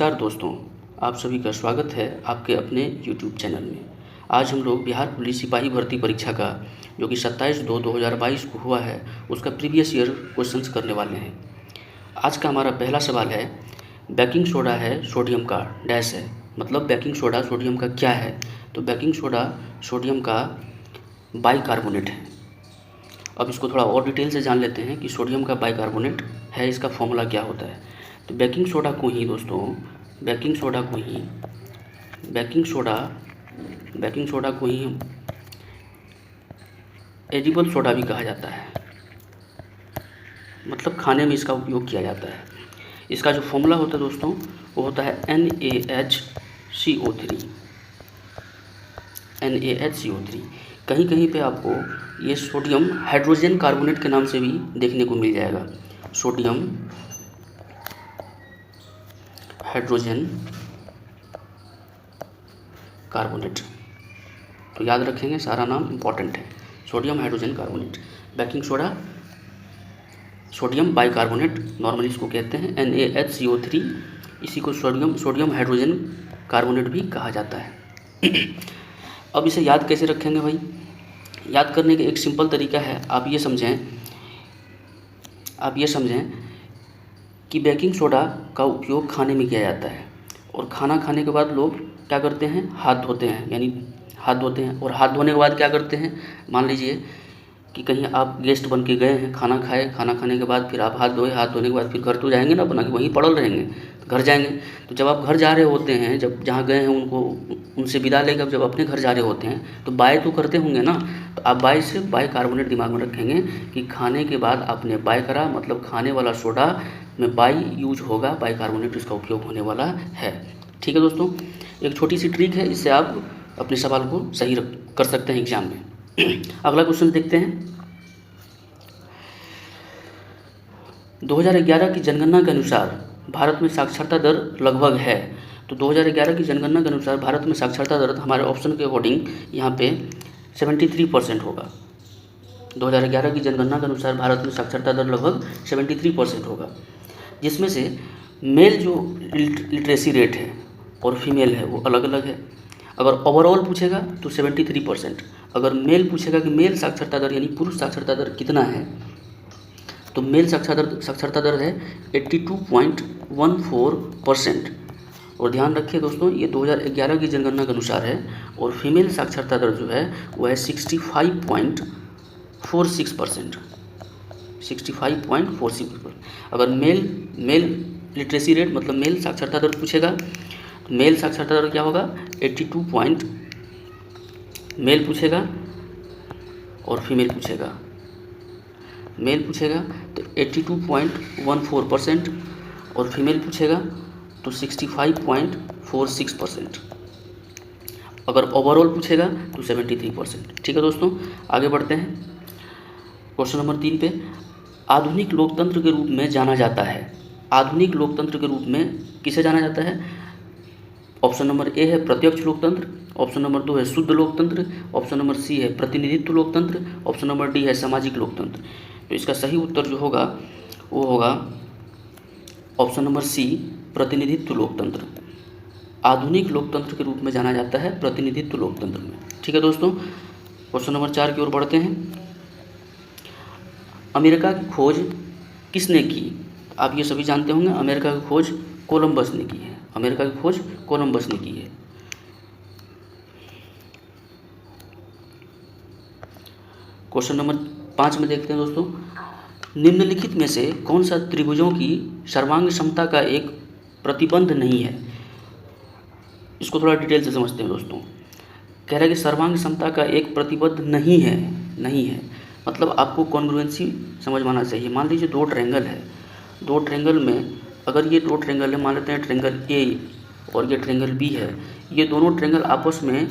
नमस्कार दोस्तों, आप सभी का स्वागत है आपके अपने YouTube चैनल में। आज हम लोग बिहार पुलिस सिपाही भर्ती परीक्षा का जो कि 27/2/2022 को हुआ है उसका प्रीवियस ईयर क्वेश्चंस करने वाले हैं। आज का हमारा पहला सवाल है, बेकिंग सोडा है सोडियम का डैश है, मतलब बेकिंग सोडा सोडियम का क्या है? तो बेकिंग सोडा सोडियम का बाइकार्बोनेट है। अब इसको थोड़ा और डिटेल से जान लेते हैं कि सोडियम का बाइकार्बोनेट है, इसका फॉर्मूला क्या होता है। तो बेकिंग सोडा को ही दोस्तों बेकिंग सोडा को ही एडिबल सोडा भी कहा जाता है, मतलब खाने में इसका उपयोग किया जाता है। इसका जो फॉर्मूला होता है दोस्तों वो होता है NaHCO3। कहीं कहीं पे आपको ये सोडियम हाइड्रोजन कार्बोनेट के नाम से भी देखने को मिल जाएगा। सोडियम हाइड्रोजन कार्बोनेट, तो याद रखेंगे, सारा नाम इम्पॉर्टेंट है। Sodium hydrogen carbonate, baking soda sodium bicarbonate normally इसको कहते हैं NaHCO3। इसी को सोडियम हाइड्रोजन कार्बोनेट भी कहा जाता है। अब इसे याद कैसे रखेंगे भाई? याद करने का एक सिंपल तरीका है, आप ये समझें कि बेकिंग सोडा का उपयोग खाने में किया जाता है और खाना खाने के बाद लोग क्या करते हैं, हाथ धोते हैं और हाथ धोने के बाद क्या करते हैं, मान लीजिए कि कहीं आप गेस्ट बन के गए हैं, खाना खाने के बाद फिर आप हाथ धोने के बाद फिर घर तो जाएंगे ना, अपना कि वहीं पड़ल रहेंगे, तो घर जाएंगे। तो जब आप घर जा रहे होते हैं, जब जहाँ गए हैं उनसे विदा लेकर जब अपने घर जा रहे होते हैं तो बाय तो करते होंगे ना, तो आप बाइकार्बोनेट दिमाग में रखेंगे कि खाने के बाद आपने बाय करा, मतलब खाने वाला सोडा में बाई यूज होगा, बाइकार्बोनेट इसका उपयोग होने वाला है। ठीक है दोस्तों, एक छोटी सी ट्रिक है, इससे आप अपने सवाल को सही कर सकते हैं एग्जाम में। अगला क्वेश्चन देखते हैं। 2011 की जनगणना के अनुसार भारत में साक्षरता दर लगभग है। तो 2011 की जनगणना के अनुसार भारत में साक्षरता दर हमारे ऑप्शन के अकॉर्डिंग यहाँ पे 73% होगा। 2011 की जनगणना के अनुसार भारत में साक्षरता दर लगभग 73% होगा, जिसमें से मेल जो लिटरेसी रेट है और फीमेल है वो अलग अलग है। अगर ओवरऑल पूछेगा तो 73%, अगर मेल पूछेगा कि मेल साक्षरता दर यानी पुरुष साक्षरता दर कितना है, तो मेल साक्षरता दर है 82.14%। और ध्यान रखिए दोस्तों, ये 2011 की जनगणना के अनुसार है और फीमेल साक्षरता दर जो है वो है 65.46%। 65.46%। अगर मेल लिटरेसी रेट मतलब मेल साक्षरता दर पूछेगा तो मेल साक्षरता दर क्या होगा, 82 मेल पूछेगा और फीमेल पूछेगा। मेल पूछेगा तो 82.14% और फीमेल पूछेगा तो 65.46%। अगर ओवरऑल पूछेगा तो 73%। ठीक है दोस्तों, आगे बढ़ते हैं क्वेश्चन नंबर 3 पे। आधुनिक लोकतंत्र के रूप में जाना जाता है, आधुनिक लोकतंत्र के रूप में किसे जाना जाता है? ऑप्शन नंबर ए है प्रत्यक्ष लोकतंत्र, ऑप्शन नंबर 2 है शुद्ध लोकतंत्र, ऑप्शन नंबर सी है प्रतिनिधित्व लोकतंत्र, ऑप्शन नंबर डी है सामाजिक लोकतंत्र। तो इसका सही उत्तर जो होगा वो होगा ऑप्शन नंबर सी, प्रतिनिधित्व लोकतंत्र। आधुनिक लोकतंत्र के रूप में जाना जाता है प्रतिनिधित्व लोकतंत्र में। ठीक है दोस्तों, क्वेश्चन नंबर 4 की ओर बढ़ते हैं। अमेरिका की खोज किसने की? आप ये सभी जानते होंगे, अमेरिका की खोज कोलंबस ने की है। अमेरिका की खोज कोलंबस ने की है। क्वेश्चन नंबर 5 में देखते हैं दोस्तों, निम्नलिखित में से कौन सा त्रिभुजों की सर्वांग समता का एक प्रतिबंध नहीं है? इसको थोड़ा डिटेल से समझते हैं दोस्तों। कह रहा है कि सर्वांग समता का एक प्रतिबंध नहीं है, मतलब आपको कॉन्ग्रुएंसी समझ में आना चाहिए। मान लीजिए दो ट्रायंगल है, दो ट्रायंगल में अगर ये दो ट्रायंगल है, मान लेते हैं ट्रायंगल ए और ये ट्रायंगल बी है, ये दोनों ट्रायंगल आपस में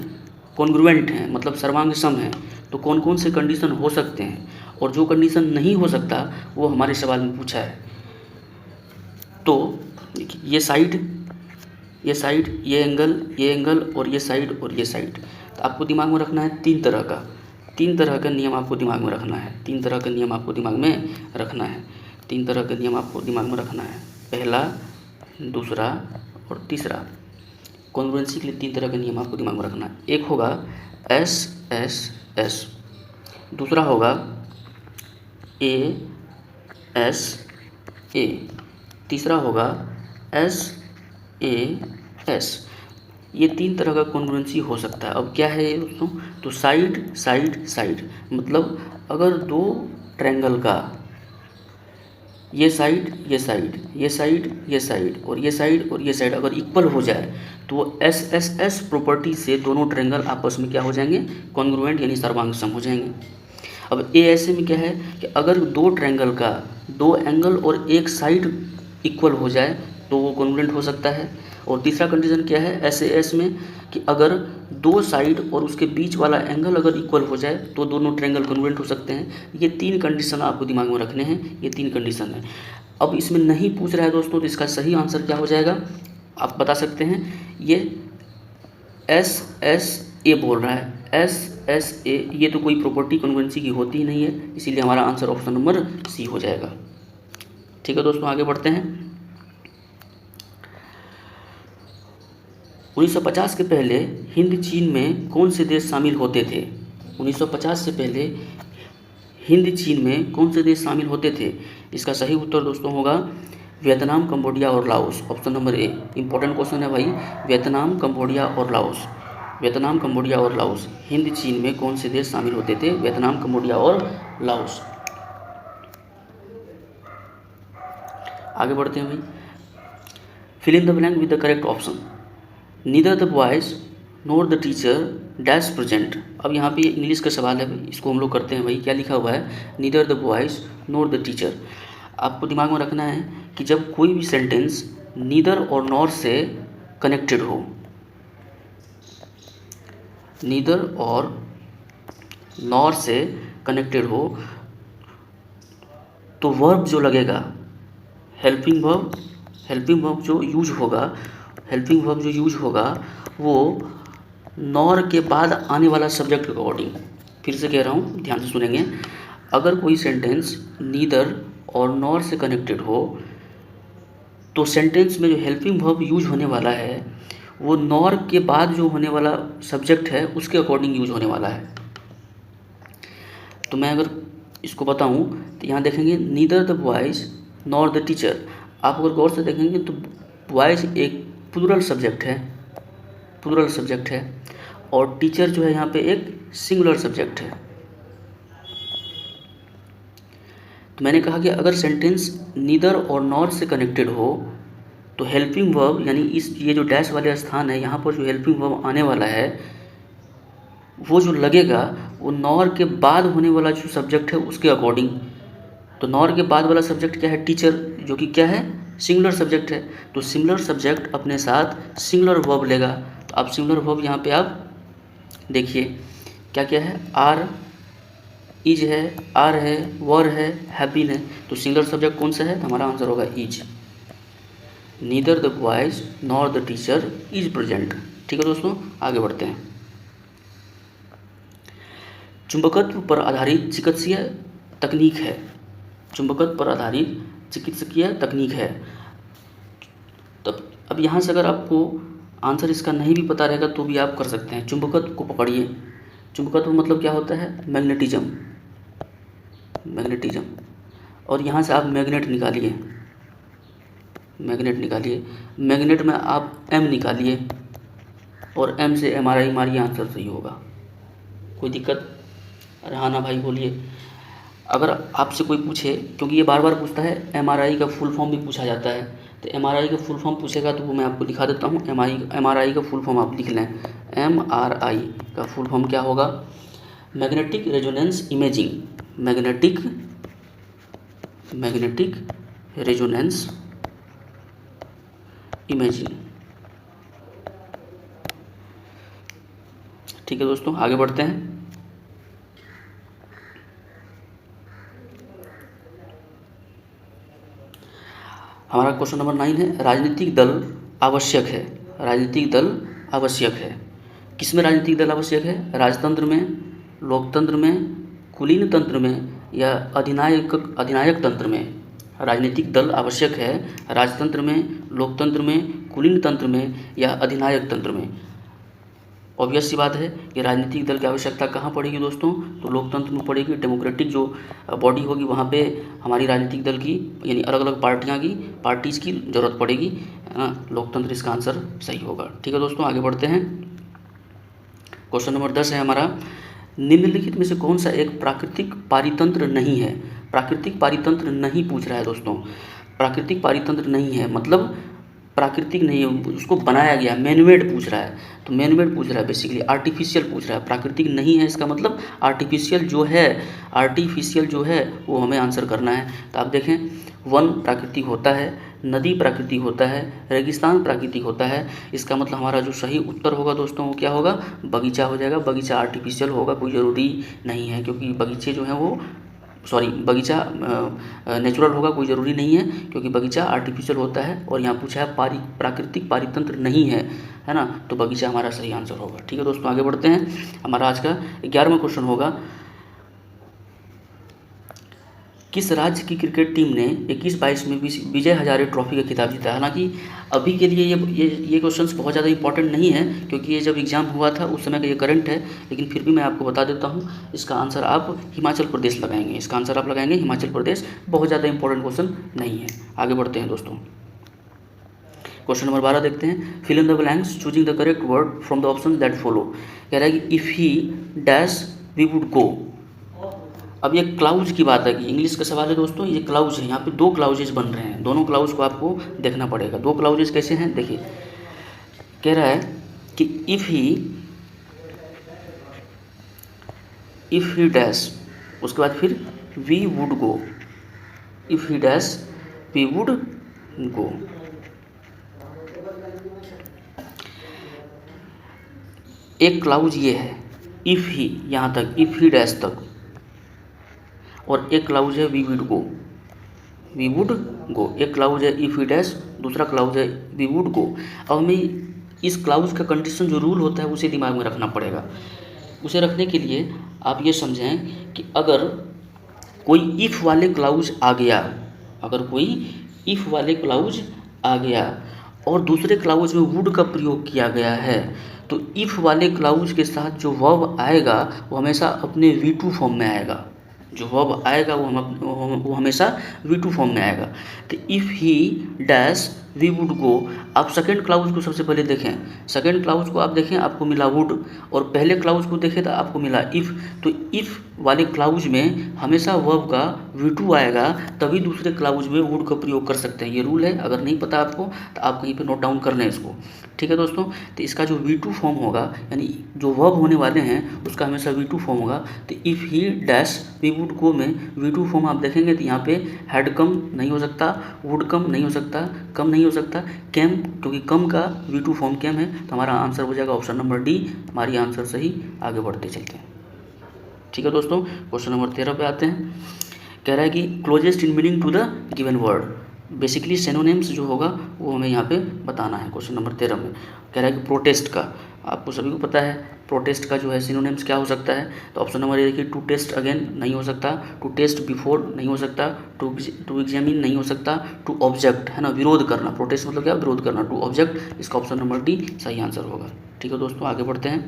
कॉन्ग्रुएंट हैं, मतलब सर्वांग सम है। तो कौन कौन से कंडीशन हो सकते हैं और जो कंडीशन नहीं हो सकता वो हमारे सवाल में पूछा है। तो ये साइड, ये एंगल और ये साइड और ये साइड, तो आपको दिमाग में रखना है तीन तरह का नियम आपको दिमाग में रखना है। पहला, दूसरा और तीसरा, कॉन्ग्रुएंसी के लिए 3 तरह के नियम आपको दिमाग में रखना है। एक होगा एस एस एस, दूसरा होगा ए एस ए, तीसरा होगा एस ए एस। ये 3 तरह का कॉन्ग्रुएंसी हो सकता है। अब क्या है ये दोस्तों, तो साइड साइड साइड, मतलब अगर 2 ट्रायंगल का ये साइड ये साइड ये साइड ये साइड और ये साइड और ये साइड अगर इक्वल हो जाए तो वो एस एस एस प्रॉपर्टी से दोनों ट्रायंगल आपस में क्या हो जाएंगे, कॉन्ग्रुएंट यानी सर्वांग सम हो जाएंगे। अब ए ऐसे में क्या है कि अगर 2 ट्रायंगल का 2 एंगल और एक साइड इक्वल हो जाए तो वो कॉन्ग्रुएंट हो सकता है। और तीसरा कंडीशन क्या है एस ए एस में, कि अगर 2 साइड और उसके बीच वाला एंगल अगर इक्वल हो जाए तो दोनों ट्रायंगल कॉन्ग्रुएंट हो सकते हैं। ये 3 कंडीशन आपको दिमाग में रखने हैं, ये 3 कंडीशन है। अब इसमें नहीं पूछ रहा है दोस्तों, तो इसका सही आंसर क्या हो जाएगा आप बता सकते हैं। ये एस एस ए बोल रहा है, एस एस ए, ये तो कोई प्रॉपर्टी कॉन्ग्रुएंसी की होती ही नहीं है, इसीलिए हमारा आंसर ऑप्शन नंबर सी हो जाएगा। ठीक है दोस्तों, आगे बढ़ते हैं। 1950 के पहले हिंद चीन में कौन से देश शामिल होते थे? 1950 से पहले हिंद चीन में कौन से देश शामिल होते थे? इसका सही उत्तर दोस्तों होगा वियतनाम, कंबोडिया और Laos, option number A. Important question है भाई, वियतनाम, कंबोडिया और लाओस, वियतनाम, कंबोडिया और लाओस। हिंद चीन में कौन से देश शामिल होते थे? वियतनाम, कंबोडिया और लाओस। आगे बढ़ते हैं भाई, fill in the blank with the correct option. Neither the boys nor the teacher dash present. अब यहाँ पे इंग्लिश का सवाल है, इसको हम लोग करते हैं भाई। क्या लिखा हुआ है? Neither the boys nor the teacher. आपको दिमाग में रखना है कि जब कोई भी सेंटेंस नीदर और नॉर से कनेक्टेड हो, नीदर और नॉर से कनेक्टेड हो, तो वर्ब जो लगेगा, हेल्पिंग वर्ब जो यूज होगा, हेल्पिंग वर्ब जो यूज होगा वो नॉर के बाद आने वाला सब्जेक्ट के अकॉर्डिंग। फिर से कह रहा हूँ, ध्यान से सुनेंगे। अगर कोई सेंटेंस नीदर और नॉर से कनेक्टेड हो तो सेंटेंस में जो हेल्पिंग वर्ब यूज होने वाला है वो नॉर के बाद जो होने वाला सब्जेक्ट है उसके अकॉर्डिंग यूज होने वाला है। तो मैं अगर इसको बताऊं तो यहाँ देखेंगे neither the boys nor the teacher. आप अगर गौर से देखेंगे तो बॉयज एक प्लूरल सब्जेक्ट है, और टीचर जो है यहाँ पे एक सिंगुलर सब्जेक्ट है। तो मैंने कहा कि अगर सेंटेंस नीदर और नॉर से कनेक्टेड हो तो हेल्पिंग वर्ब यानी ये जो डैश वाले स्थान है यहाँ पर जो हेल्पिंग वर्ब आने वाला है वो जो लगेगा वो नॉर के बाद होने वाला जो सब्जेक्ट है उसके अकॉर्डिंग। तो नॉर के बाद वाला सब्जेक्ट क्या है? टीचर, जो कि क्या है? सिंगुलर सब्जेक्ट है। तो सिंगुलर सब्जेक्ट अपने साथ सिंगुलर वर्ब लेगा। तो आप सिंगुलर वर्ब यहाँ पे आप देखिए क्या क्या है, आर, इज है, आर है, वर है, हैव बीन है। तो सिंगुलर सब्जेक्ट कौन सा है? तो हमारा आंसर होगा is. Neither the boys nor the teacher is present. ठीक है दोस्तों, आगे बढ़ते हैं। चुंबकत्व पर आधारित चिकित्सीय तकनीक है, चुंबकत्व पर आधारित चिकित्सकीय तकनीक है। तब अब यहाँ से अगर आपको आंसर इसका नहीं भी पता रहेगा तो भी आप कर सकते हैं। चुंबकत्व को पकड़िए। चुंबकत्व मतलब क्या होता है? मैग्नेटिज्म, और यहाँ से आप मैग्नेट निकालिए, मैग्नेट में आप एम निकालिए और एम से एमआरआई मारिए, आंसर सही होगा। कोई दिक्कत? अरे हाँ ना भाई बोलिए। अगर आपसे कोई पूछे, क्योंकि ये बार बार पूछता है, एमआरआई का फुल फॉर्म भी पूछा जाता है, तो एमआरआई का फुल फॉर्म पूछेगा तो वो मैं आपको दिखा देता हूँ। एमआरआई का फुल फॉर्म आप लिख लें। एमआरआई का फुल फॉर्म क्या होगा? Magnetic resonance imaging, magnetic resonance imaging. ठीक है दोस्तों, आगे बढ़ते हैं। हमारा क्वेश्चन नंबर 9 है, राजनीतिक दल आवश्यक है, राजनीतिक दल आवश्यक है। किसमें राजनीतिक दल आवश्यक है? राजतंत्र में, लोकतंत्र में, कुलीन तंत्र में या अधिनायक तंत्र में? राजनीतिक दल आवश्यक है राजतंत्र में, लोकतंत्र में, कुलीन तंत्र में या अधिनायक तंत्र में? ऑब्वियस सी बात है कि राजनीतिक दल की आवश्यकता कहाँ पड़ेगी दोस्तों? तो लोकतंत्र में पड़ेगी। डेमोक्रेटिक जो बॉडी होगी वहाँ पे हमारी राजनीतिक दल की यानी अलग अलग पार्टीज़ की ज़रूरत पड़ेगी, है ना। लोकतंत्र इसका आंसर सही होगा। ठीक है दोस्तों, आगे बढ़ते हैं। क्वेश्चन नंबर 10 है हमारा, निम्नलिखित में से कौन सा एक प्राकृतिक पारितंत्र नहीं है? प्राकृतिक पारितंत्र नहीं पूछ रहा है दोस्तों। प्राकृतिक पारितंत्र नहीं है मतलब प्राकृतिक नहीं है, उसको बनाया गया, मैनमेड पूछ रहा है। तो मैनमेड पूछ रहा है, बेसिकली आर्टिफिशियल पूछ रहा है। प्राकृतिक नहीं है इसका मतलब आर्टिफिशियल जो है वो हमें आंसर करना है। तो आप देखें, वन प्राकृतिक होता है, नदी प्राकृतिक होता है, रेगिस्तान प्राकृतिक होता है। इसका मतलब हमारा जो सही उत्तर होगा दोस्तों वो क्या होगा? बगीचा हो जाएगा। बगीचा आर्टिफिशियल होगा, कोई ज़रूरी नहीं है, क्योंकि बगीचे जो हैं वो बगीचा नेचुरल होगा, कोई ज़रूरी नहीं है, क्योंकि बगीचा आर्टिफिशियल होता है। और यहाँ पूछा है प्राकृतिक पारितंत्र नहीं है ना, तो बगीचा हमारा सही आंसर होगा। ठीक है दोस्तों, आगे बढ़ते हैं। हमारा आज का 11वां क्वेश्चन होगा, किस राज्य की क्रिकेट टीम ने 21-22 में विजय हजारे ट्रॉफी का खिताब जीता? हालांकि अभी के लिए ये क्वेश्चंस बहुत ज़्यादा इंपॉर्टेंट नहीं है, क्योंकि ये जब एग्ज़ाम हुआ था उस समय का ये करंट है, लेकिन फिर भी मैं आपको बता देता हूँ। इसका आंसर आप हिमाचल प्रदेश लगाएंगे। इसका आंसर आप लगाएंगे हिमाचल प्रदेश। बहुत ज़्यादा इंपॉर्टेंट क्वेश्चन नहीं है। आगे बढ़ते हैं दोस्तों। क्वेश्चन नंबर 12 देखते हैं, fill in the blanks choosing the correct word from the option that follow. कह रहा है कि if he dash we would go. अब ये क्लाउज की बात है कि इंग्लिश का सवाल है दोस्तों, ये क्लाउज है। यहाँ पे 2 क्लाउजेज बन रहे हैं, दोनों क्लाउज को आपको देखना पड़ेगा। 2 क्लाउजेज कैसे हैं देखिए, कह रहा है कि इफ़ ही डैश, उसके बाद फिर we would go, if he dash we would go. एक क्लाउज ये है इफ़ ही, यहाँ तक इफ़ ही डैश तक, और एक क्लाउज है वी वुड गो। एक क्लाउज है इफ़ ही डैश, दूसरा क्लाउज है वी वुड गो। अब हमें इस क्लाउज का कंडीशन जो रूल होता है उसे दिमाग में रखना पड़ेगा। उसे रखने के लिए आप ये समझें कि अगर कोई इफ़ वाले क्लाउज आ गया, और दूसरे क्लाउज में वुड का प्रयोग किया गया है, तो इफ़ वाले क्लाउज के साथ जो वर्ब आएगा वो हमेशा अपने V2 फॉर्म में आएगा। जो वर्ब आएगा वो हमेशा V2 फॉर्म में आएगा। तो if he dash we would go. आप सेकेंड क्लाउज को सबसे पहले देखें। सेकेंड क्लाउज को आप देखें, आपको मिला वुड, और पहले क्लाउज को देखें तो आपको मिला इफ़। तो इफ़ वाले क्लाउज में हमेशा वर्ब का V2 आएगा, तभी दूसरे क्लाउज में वुड का प्रयोग कर सकते हैं। ये रूल है, अगर नहीं पता आपको तो आप कहीं पे नोट डाउन कर लें इसको। ठीक है दोस्तों, तो इसका जो V2 फॉर्म होगा, यानी जो वर्ब होने वाले हैं उसका हमेशा V2 फॉर्म होगा। तो if he dash we would go में V2 फॉर्म आप देखेंगे तो यहाँ पे हैड कम नहीं हो सकता, वुड कम नहीं हो सकता, कम नहीं हो सकता, कैम, क्योंकि कम का V2 फॉर्म कैम है। तो हमारा आंसर हो जाएगा ऑप्शन नंबर डी, हमारी आंसर सही। आगे बढ़ते चलते हैं। ठीक है दोस्तों, क्वेश्चन नंबर 13 पे आते हैं। कह रहा है कि closest in meaning to the given word. Basically synonyms जो होगा वो हमें यहाँ पे बताना है। क्वेश्चन नंबर 13 में कह रहा है कि प्रोटेस्ट का, आपको सभी को पता है प्रोटेस्ट का जो है सिनोनिम्स क्या हो सकता है। तो ऑप्शन नंबर ए देखिए, टू टेस्ट अगेन नहीं हो सकता, टू टेस्ट बिफोर नहीं हो सकता, टू एग्जामिन नहीं हो सकता, टू ऑब्जेक्ट, है ना, विरोध करना। प्रोटेस्ट मतलब क्या? विरोध करना। टू ऑब्जेक्ट, इसका ऑप्शन नंबर डी सही आंसर होगा। ठीक है दोस्तों, आगे बढ़ते हैं।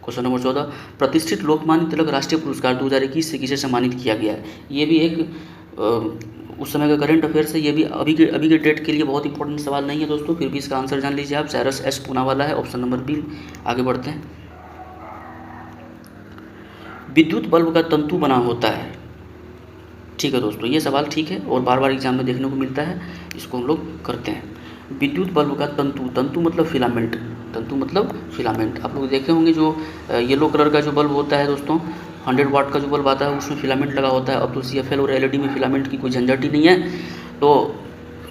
क्वेश्चन नंबर 14, प्रतिष्ठित लोकमान्य तिलक राष्ट्रीय पुरस्कार 2021 से किसे सम्मानित किया गया है? ये भी एक उस समय का करंट अफेयर है। ये भी अभी के डेट के लिए बहुत इंपॉर्टेंट सवाल नहीं है दोस्तों, फिर भी इसका आंसर जान लीजिए आप। साइरस एस पूनावाला है, ऑप्शन नंबर बी। आगे बढ़ते हैं। विद्युत बल्ब का तंतु बना होता है। ठीक है दोस्तों, ये सवाल ठीक है और बार बार एग्जाम में देखने को मिलता है, इसको हम लोग करते हैं। विद्युत बल्ब का तंतु मतलब फिलामेंट, आप लोग देखे होंगे जो येलो कलर का जो बल्ब होता है दोस्तों, 100 वाट का जो बल्ब आता है उसमें फिलामेंट लगा होता है। अब तो CFL और LED में फिलामेंट की कोई झंझट ही नहीं है। तो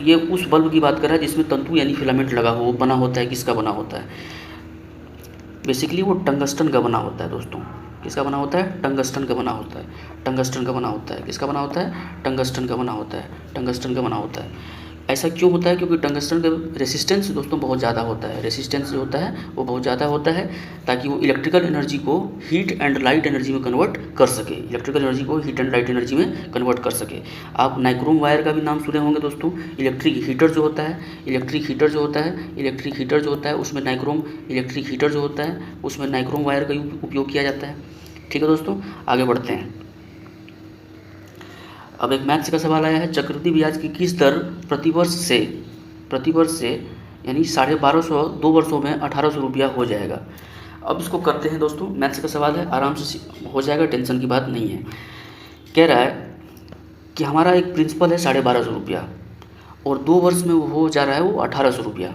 ये उस बल्ब की बात कर रहा है जिसमें तंतु यानी फिलामेंट लगा हो, वो बना होता है। किसका बना होता है? बेसिकली वो टंगस्टन का बना होता है दोस्तों। किसका बना होता है? टंगस्टन का बना होता है। किसका बना होता है? टंगस्टन का बना होता है। ऐसा क्यों होता है? क्योंकि टंगस्टन का रेसिस्टेंस दोस्तों बहुत ज़्यादा होता है, रेसिस्टेंस जो होता है वो बहुत ज़्यादा होता है, ताकि वो इलेक्ट्रिकल एनर्जी को हीट एंड लाइट एनर्जी में कन्वर्ट कर सके, इलेक्ट्रिकल एनर्जी को हीट एंड लाइट एनर्जी में कन्वर्ट कर सके। आप नाइक्रोम वायर का भी नाम सुने होंगे दोस्तों। इलेक्ट्रिक हीटर जो होता है, उसमें नाइक्रोम, इलेक्ट्रिक हीटर जो होता है उसमें नाइक्रोम वायर का उपयोग किया जाता है। ठीक है दोस्तों, आगे बढ़ते हैं। अब एक मैथ्स का सवाल आया है, चक्रवृद्धि ब्याज की किस दर प्रतिवर्ष से यानी 1250 2 वर्षों में 1800 रुपया हो जाएगा। अब इसको करते हैं दोस्तों, मैथ्स का सवाल है, आराम से हो जाएगा, टेंशन की बात नहीं है। कह रहा है कि हमारा एक प्रिंसिपल है 1250 रुपया और 2 वर्ष में वो हो जा रहा है वो 1800 रुपया,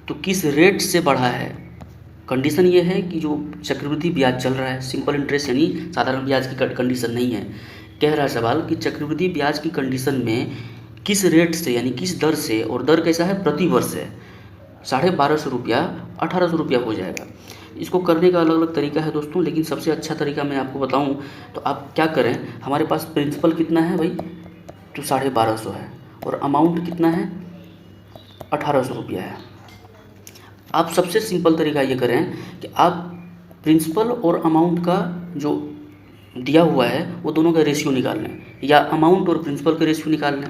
तो किस रेट से बढ़ा है। कंडीशन ये है कि जो चक्रवृद्धि ब्याज चल रहा है, सिंपल इंटरेस्ट यानी साधारण ब्याज की कंडीशन नहीं है। कह रहा है सवाल कि चक्रवृद्धि ब्याज की कंडीशन में किस रेट से यानी किस दर से, और दर कैसा है, प्रति वर्ष है, 1250 रुपया 1800 रुपया हो जाएगा। इसको करने का अलग अलग तरीका है दोस्तों, लेकिन सबसे अच्छा तरीका मैं आपको बताऊं तो आप क्या करें, हमारे पास प्रिंसिपल कितना है भाई, तो 1250 है, और अमाउंट कितना है, 1800 रुपया है। आप सबसे सिंपल तरीका ये करें कि आप प्रिंसिपल और अमाउंट का जो दिया हुआ है वो दोनों का रेशियो निकाल लें, या अमाउंट और प्रिंसिपल का रेशियो निकाल लें।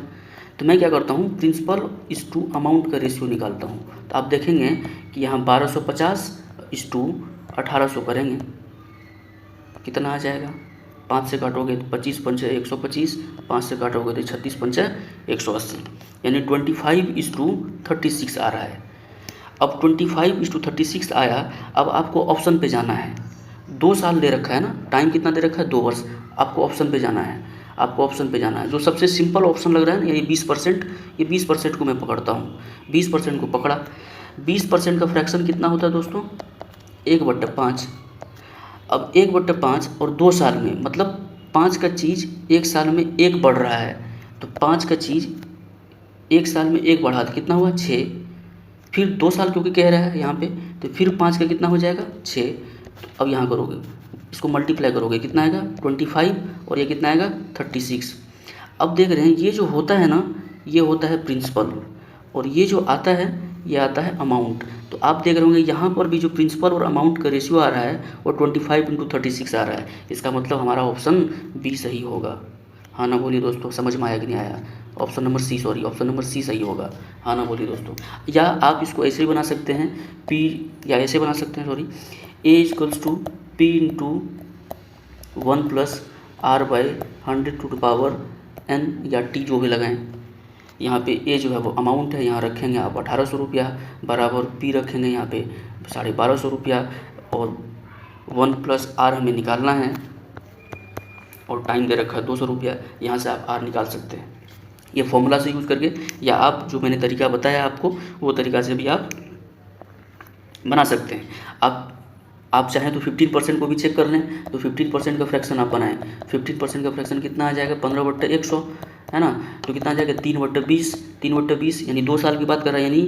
तो मैं क्या करता हूँ, प्रिंसिपल इस टू अमाउंट का रेशियो निकालता हूँ। तो आप देखेंगे कि यहाँ 1250 इस टू 1800 करेंगे, कितना आ जाएगा, 5 से काटोगे तो 25 पंचे 125, 5 से काटोगे तो 36 पंचे 180, यानी 25:36 आ रहा है। अब 25:36 आया। अब आपको ऑप्शन पे जाना है, 2 साल दे रखा है ना, टाइम कितना दे रखा है, 2 वर्ष। आपको ऑप्शन पे जाना है, जो सबसे सिंपल ऑप्शन लग रहा है ना, ये 20%, ये 20% को मैं पकड़ता हूँ, 20% को पकड़ा। 20% का फ्रैक्शन कितना होता है दोस्तों, 1/5। अब 1/5 और 2 साल में, मतलब 5 का चीज़ 1 साल में 1 बढ़ रहा है, तो 5 का चीज़ 1 साल में 1 बढ़ा तो कितना हुआ, 6। फिर 2 साल क्योंकि कह रहा है यहाँ पे, तो फिर 5 का कितना हो जाएगा, 6। तो अब यहाँ करोगे, इसको मल्टीप्लाई करोगे, कितना आएगा 25, और ये कितना आएगा 36। अब देख रहे हैं ये जो होता है ना, ये होता है प्रिंसिपल, और ये जो आता है ये आता है अमाउंट। तो आप देख रहे होंगे यहाँ पर भी जो प्रिंसिपल और अमाउंट का रेशियो आ रहा है वो 25:36 आ रहा है। इसका मतलब हमारा ऑप्शन बी सही होगा। हाँ ना बोलिए दोस्तों, समझ में आया कि नहीं आया। ऑप्शन नंबर सी सही होगा। हाँ ना बोलिए दोस्तों। या आप इसको ऐसे भी बना सकते हैं, पी, या ऐसे बना सकते हैं, sorry, a equals to p into 1 + r/100⁴n, या टी जो भी लगाएं। यहाँ पे ए जो है वो अमाउंट है, यहाँ रखेंगे आप 1800 रुपया, बराबर पी रखेंगे यहाँ पे 1250 रुपया, और 1 + r हमें निकालना है, और टाइम दे रखा है 200 रुपया। यहाँ से आप आर निकाल सकते हैं ये फॉर्मूला से यूज़ करके, या आप जो मैंने तरीका बताया आपको वो तरीका से भी आप बना सकते हैं। आप चाहें तो 15% को भी चेक कर लें, तो 15% का फ्रैक्शन आप बनाएं। 15% का फ्रैक्शन कितना आ जाएगा, 15/100 है ना, तो कितना आ जाएगा 3/20 यानी 2 साल की बात कर रहा है, यानी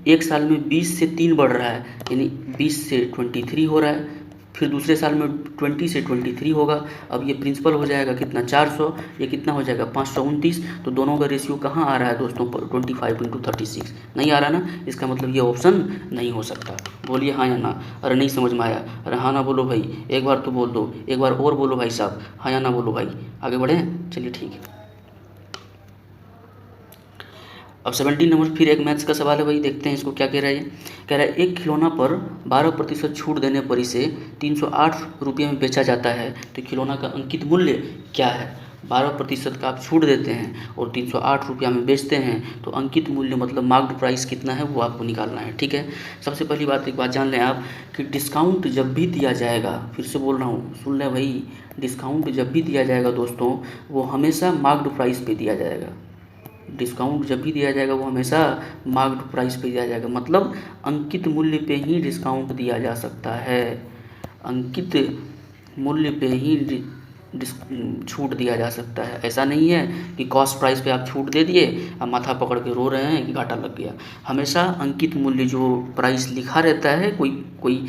1 साल में 20 से 3 बढ़ रहा है, यानी 20 से 23 हो रहा है। फिर दूसरे साल में 20 से 23 होगा। अब ये प्रिंसिपल हो जाएगा कितना, 400, ये कितना हो जाएगा 529। तो दोनों का रेशियो कहाँ आ रहा है दोस्तों, 25:36 नहीं आ रहा ना, इसका मतलब ये ऑप्शन नहीं हो सकता। बोलिए हाँ या ना। अरे नहीं समझ में आया, अरे हाँ ना बोलो भाई, एक बार तो बोल दो, एक बार और बोलो भाई साहब, हाँ या ना बोलो भाई। आगे बढ़ें, चलिए ठीक है। अब 17 नंबर फिर एक मैथ्स का सवाल है भाई, देखते हैं इसको क्या कह रहा है ये। कह रहा है एक खिलौना पर 12% छूट देने पर इसे 308 रुपये में बेचा जाता है, तो खिलौना का अंकित मूल्य क्या है। 12% का आप छूट देते हैं और 308 रुपया में बेचते हैं, तो अंकित मूल्य मतलब मार्क्ड प्राइस कितना है वो आपको निकालना है। ठीक है, सबसे पहली बात एक बात जान लें आप कि डिस्काउंट जब भी दिया जाएगा, फिर से बोल रहा हूँ, सुन लें भाई, डिस्काउंट जब भी दिया जाएगा दोस्तों वो हमेशा मार्क्ड प्राइस पे दिया जाएगा। डिस्काउंट जब भी दिया जाएगा वो हमेशा मार्क्ड प्राइस पे दिया जाएगा, मतलब अंकित मूल्य पे ही डिस्काउंट दिया जा सकता है, अंकित मूल्य पे ही छूट दिया जा सकता है। ऐसा नहीं है कि कॉस्ट प्राइस पे आप छूट दे दिए, अब माथा पकड़ के रो रहे हैं कि घाटा लग गया। हमेशा अंकित मूल्य जो प्राइस लिखा रहता है कोई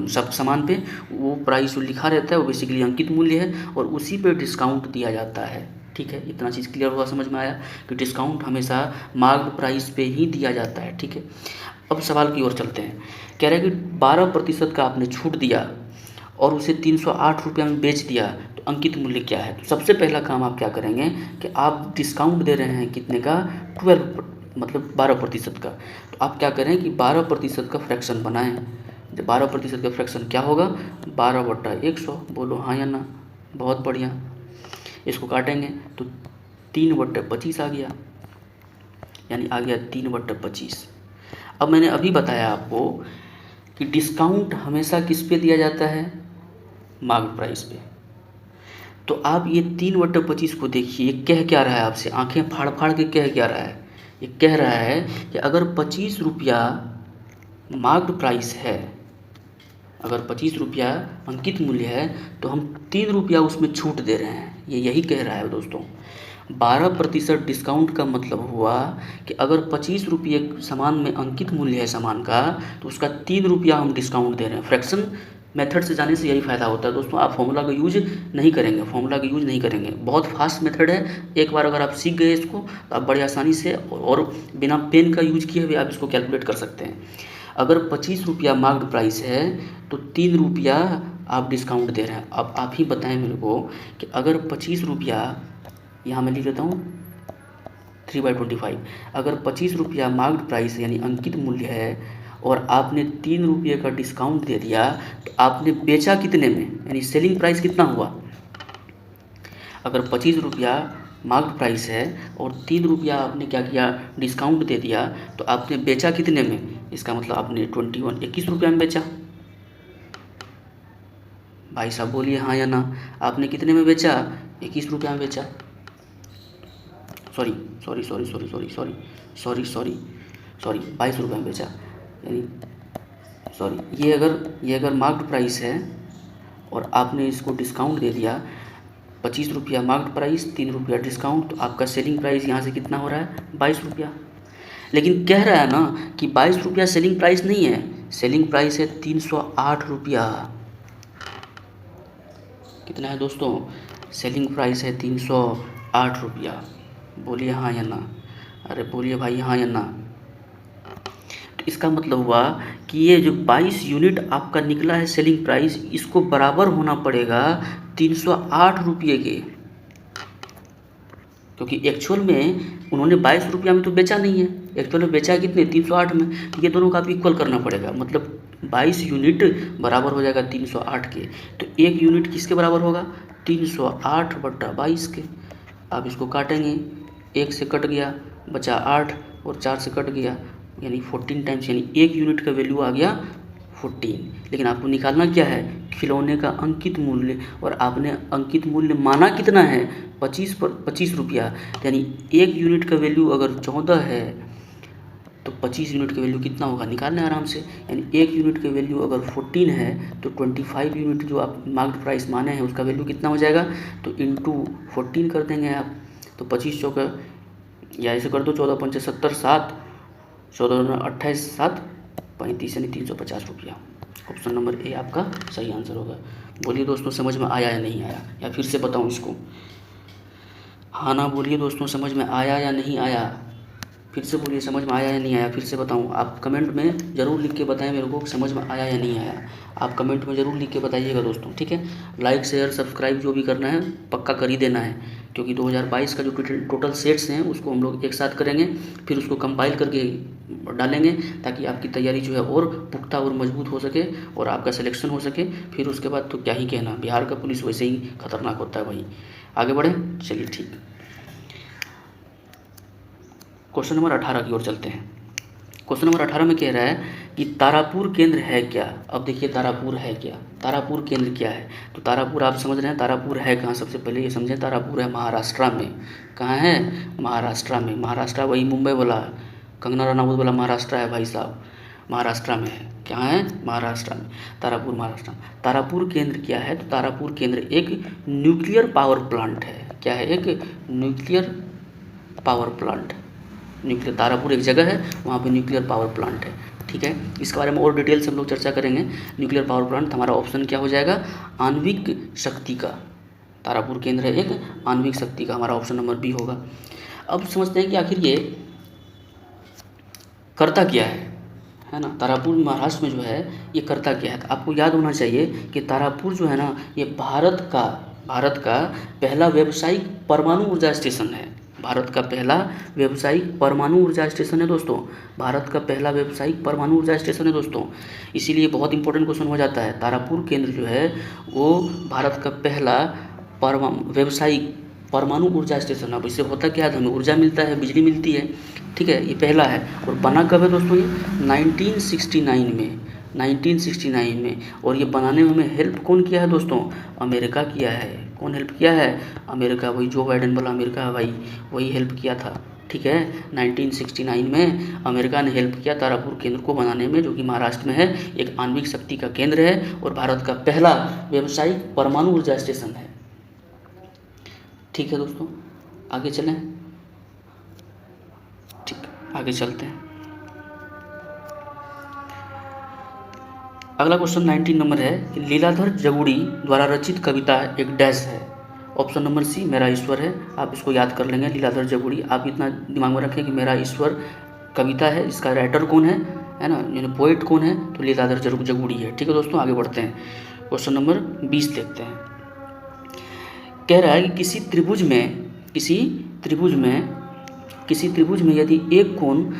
सब सामान पे, वो प्राइस जो लिखा रहता है वो बेसिकली अंकित मूल्य है, और उसी पे डिस्काउंट दिया जाता है। ठीक है, इतना चीज़ क्लियर हुआ, समझ में आया कि डिस्काउंट हमेशा मार्क्ड प्राइस पे ही दिया जाता है। ठीक है, अब सवाल की ओर चलते हैं। कह रहे हैं कि 12% का आपने छूट दिया और उसे 308 रुपये में बेच दिया, तो अंकित मूल्य क्या है? तो सबसे पहला काम आप क्या करेंगे कि आप डिस्काउंट दे रहे हैं कितने का, 12% का। तो आप क्या करें कि 12% का फ्रैक्शन बनाएं। जब 12% का फ्रैक्शन क्या होगा, 12/100। बोलो हाँ या ना। बहुत बढ़िया। इसको काटेंगे तो 3/25 आ गया, यानी आ गया 3/25। अब मैंने अभी बताया आपको कि डिस्काउंट हमेशा किस पे दिया जाता है, मार्केट प्राइस पे। तो आप ये 3/25 को देखिए, कह क्या रहा है आपसे, आंखें फाड़ फाड़ के कह क्या रहा है। ये कह रहा है कि अगर 25 रुपया मार्केट प्राइस है, अगर 25 रुपया अंकित मूल्य है, तो हम 3 रुपया उसमें छूट दे रहे हैं। ये यही कह रहा है दोस्तों। 12% डिस्काउंट का मतलब हुआ कि अगर 25 रुपये सामान में अंकित मूल्य है सामान का, तो उसका 3 रुपया हम डिस्काउंट दे रहे हैं। फ्रैक्शन मेथड से जाने से यही फ़ायदा होता है दोस्तों। आप फॉर्मूला का यूज नहीं करेंगे, बहुत फास्ट मेथड है। एक बार अगर आप सीख गए इसको, तो आप बड़ी आसानी से और बिना पेन का यूज किए हुए आप इसको कैलकुलेट कर सकते हैं। अगर 25 रुपया मार्केट प्राइस है, तो 3 रुपया आप डिस्काउंट दे रहे हैं। अब आप ही बताएं मेरे को कि अगर 25 रुपया, यहाँ मैं लिख लेता हूँ 3/25, अगर 25 रुपया मार्केट प्राइस यानी अंकित मूल्य है और आपने 3 रुपये का डिस्काउंट दे दिया, तो आपने बेचा कितने में, यानी सेलिंग प्राइस कितना हुआ। अगर 25 रुपया मार्केट प्राइस है और 3 रुपया आपने क्या किया, डिस्काउंट दे दिया, तो आपने बेचा कितने में, इसका मतलब आपने 21 रुपया में बेचा। भाई साहब बोलिए हाँ या ना। आपने कितने में बेचा, 21 रुपया में बेचा। सॉरी 22 रुपये में बेचा, यानी ये अगर मार्केट प्राइस है और आपने इसको डिस्काउंट दे दिया, 25 रुपया मार्केट प्राइस, 3 रुपया डिस्काउंट, तो आपका सेलिंग प्राइस यहाँ से कितना हो रहा है, 22 रुपया। लेकिन कह रहा है ना कि 22 रुपया सेलिंग प्राइस नहीं है, सेलिंग प्राइस है 308 रुपया। कितना है दोस्तों, सेलिंग प्राइस है 308 रुपया। बोलिए हाँ या ना। अरे बोलिए भाई हाँ या ना। तो इसका मतलब हुआ कि ये जो 22 यूनिट आपका निकला है सेलिंग प्राइस, इसको बराबर होना पड़ेगा 308 रुपये के, क्योंकि एक्चुअल में उन्होंने 22 रुपया में तो बेचा नहीं है, एक्चुअल में बेचा कितने, 308 में। तो ये दोनों का आप इक्वल करना पड़ेगा, मतलब 22 यूनिट बराबर हो जाएगा 308 के। तो एक यूनिट किसके बराबर होगा, 308/22 के। आप इसको काटेंगे, 1 से कट गया, बचा 8 और 4 से कट गया, यानी 14 टाइम्स, यानी एक यूनिट का वैल्यू आ गया 14। लेकिन आपको निकालना क्या है, खिलौने का अंकित मूल्य, और आपने अंकित मूल्य माना कितना है, 25 रुपया, यानी एक यूनिट का वैल्यू अगर 14 है तो 25 यूनिट का वैल्यू कितना होगा, निकालना है आराम से। यानी एक यूनिट का वैल्यू अगर 14 है तो 25 यूनिट जो आप मार्केट प्राइस माने हैं उसका वैल्यू कितना हो जाएगा, तो इंटू 14 कर देंगे आप। तो 25 चौका, या ऐसे कर दो, 14×5 = 70, 7, 14×28 7, 35, यानी 350 रुपया। ऑप्शन नंबर ए आपका सही आंसर होगा। बोलिए दोस्तों समझ में आया या नहीं आया, या फिर से बताऊं इसको, हाँ ना बोलिए दोस्तों, समझ में आया या नहीं आया, फिर से बोलिए समझ में आया या नहीं आया, फिर से बताऊं। आप कमेंट में ज़रूर लिख के बताएं मेरे को समझ में आया या नहीं आया। आप कमेंट में ज़रूर लिख के बताइएगा दोस्तों, ठीक है। लाइक शेयर सब्सक्राइब जो भी करना है पक्का कर ही देना है, क्योंकि 2022 का जो टोटल सेट्स हैं उसको हम लोग एक साथ करेंगे, फिर उसको कंपाइल करके डालेंगे, ताकि आपकी तैयारी जो है और पुख्ता और मजबूत हो सके और आपका सिलेक्शन हो सके। फिर उसके बाद तो क्या ही कहना, बिहार का पुलिस वैसे ही खतरनाक होता है भाई। आगे बढ़ें, चलिए ठीक। क्वेश्चन नंबर 18 की ओर चलते हैं। क्वेश्चन नंबर 18 में कह रहा है कि तारापुर केंद्र है क्या। अब देखिए तारापुर है क्या, तारापुर केंद्र क्या है। तो तारापुर आप समझ रहे हैं, तारापुर है कहाँ, सबसे पहले ये समझें। तारापुर है महाराष्ट्र में। कहाँ है, महाराष्ट्र में। महाराष्ट्र वही मुंबई वाला, कंगना रनावत वाला महाराष्ट्र है भाई साहब, महाराष्ट्र में है। क्या है, महाराष्ट्र में। तारापुर महाराष्ट्र में। तारापुर केंद्र क्या है, तो तारापुर केंद्र एक न्यूक्लियर पावर प्लांट है। क्या है, एक nuclear power plant. Nuclear, Tarapur एक जगह है, वहाँ पे न्यूक्लियर पावर प्लांट है, ठीक है। इसके बारे में और डिटेल से हम लोग चर्चा करेंगे। न्यूक्लियर पावर प्लांट, हमारा ऑप्शन क्या हो जाएगा, आणविक शक्ति का, तारापुर केंद्र है एक आणविक शक्ति का, हमारा ऑप्शन नंबर बी होगा। अब समझते हैं कि आखिर ये करता क्या है ना। तारापुर महाराष्ट्र में जो है ये करता क्या है। आपको याद होना चाहिए कि तारापुर जो है ना ये भारत का पहला व्यावसायिक परमाणु ऊर्जा स्टेशन है। भारत का पहला व्यावसायिक परमाणु ऊर्जा स्टेशन है दोस्तों। भारत का पहला व्यावसायिक परमाणु ऊर्जा स्टेशन है दोस्तों। इसीलिए बहुत इंपॉर्टेंट क्वेश्चन हो जाता है। तारापुर केंद्र जो है वो भारत का पहला व्यावसायिक परमाणु ऊर्जा स्टेशन। अब इससे होता क्या है, हमें ऊर्जा मिलता है, बिजली मिलती है, ठीक है। ये पहला है और बना कब है दोस्तों, ये 1969 में, 1969 में। और ये बनाने में हमें हेल्प कौन किया है दोस्तों, अमेरिका किया है। कौन हेल्प किया है, अमेरिका। वही जो बाइडेन वाला अमेरिका है भाई, वही हेल्प किया था, ठीक है। 1969 में अमेरिका ने हेल्प किया तारापुर केंद्र को बनाने में, जो कि महाराष्ट्र में है, एक आणविक शक्ति का केंद्र है और भारत का पहला व्यावसायिक परमाणु ऊर्जा स्टेशन है, ठीक है दोस्तों। आगे चलें, ठीक, आगे चलते हैं। अगला क्वेश्चन 19 नंबर है कि लीलाधर जगुड़ी द्वारा रचित कविता एक डैश है। ऑप्शन नंबर सी मेरा ईश्वर है। आप इसको याद कर लेंगे, लीलाधर जगुड़ी। आप इतना दिमाग में रखें कि मेरा ईश्वर कविता है, इसका राइटर कौन है ना, यानी पोएट कौन है, तो लीलाधर जगुड़ी है, ठीक है दोस्तों। आगे बढ़ते हैं, क्वेश्चन नंबर 20 देखते हैं। कह रहा है कि किसी त्रिभुज में यदि एक कोण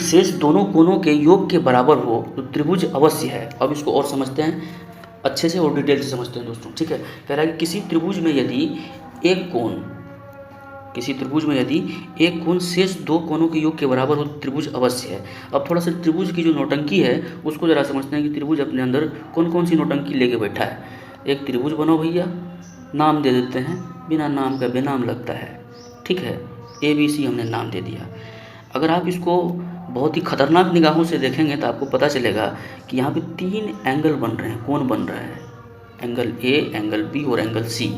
शेष दोनों कोणों के योग के बराबर हो तो त्रिभुज अवश्य है। अब इसको और समझते हैं अच्छे से और डिटेल से समझते हैं दोस्तों, ठीक है। कह रहा है कि किसी त्रिभुज में यदि एक कोण शेष दो कोणों के योग के बराबर हो तो त्रिभुज अवश्य है। अब थोड़ा सा त्रिभुज की जो नौटंकी है उसको जरा समझते हैं कि त्रिभुज अपने अंदर कौन कौन सी नौटंकी लेके बैठा है। एक त्रिभुज बनाओ भैया, नाम दे देते हैं, बिना नाम का बेनाम लगता है, ठीक है। ABC हमने नाम दे दिया। अगर आप इसको बहुत ही खतरनाक निगाहों से देखेंगे तो आपको पता चलेगा कि यहाँ पे 3 एंगल बन रहे हैं। कौन बन रहा है, एंगल A, एंगल B और एंगल C।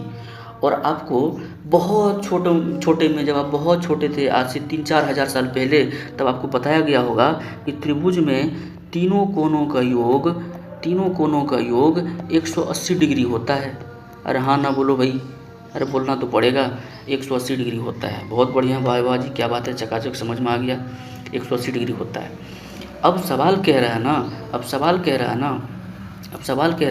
और आपको बहुत छोटे में, जब आप बहुत छोटे थे, आज से 3-4 हज़ार साल पहले, तब आपको बताया गया होगा कि त्रिभुज में तीनों कोणों का योग 180 डिग्री होता है। अरे हाँ ना बोलो भाई, अरे बोलना तो पड़ेगा, 180 डिग्री होता है। बहुत बढ़िया, वाह जी, क्या बात है, चकाचक समझ में आ गया, 180 डिग्री होता है। अब सवाल कह रहा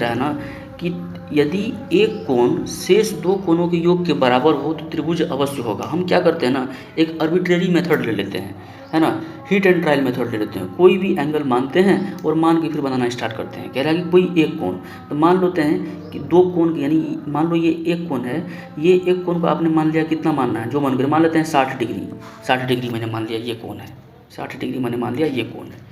है ना कि यदि एक कोण शेष दो कोणों के योग के बराबर हो तो त्रिभुज अवश्य होगा। हम क्या करते हैं ना, एक आर्बिट्रेरी मेथड ले लेते हैं, है ना, हिट एंड ट्रायल मेथड ले लेते हैं। कोई भी एंगल मानते हैं और मान के फिर बनाना स्टार्ट करते हैं। कह रहा है कि कोई एक कोण, तो मान लेते हैं कि दो कोण, यानी मान लो ये एक कोण है, ये एक कोण को आपने मान लिया, कितना मानना है, जो मन करे मान लेते हैं 60 डिग्री। 60 डिग्री मैंने मान लिया ये कोण है, 60 डिग्री मैंने मान लिया ये कोण है।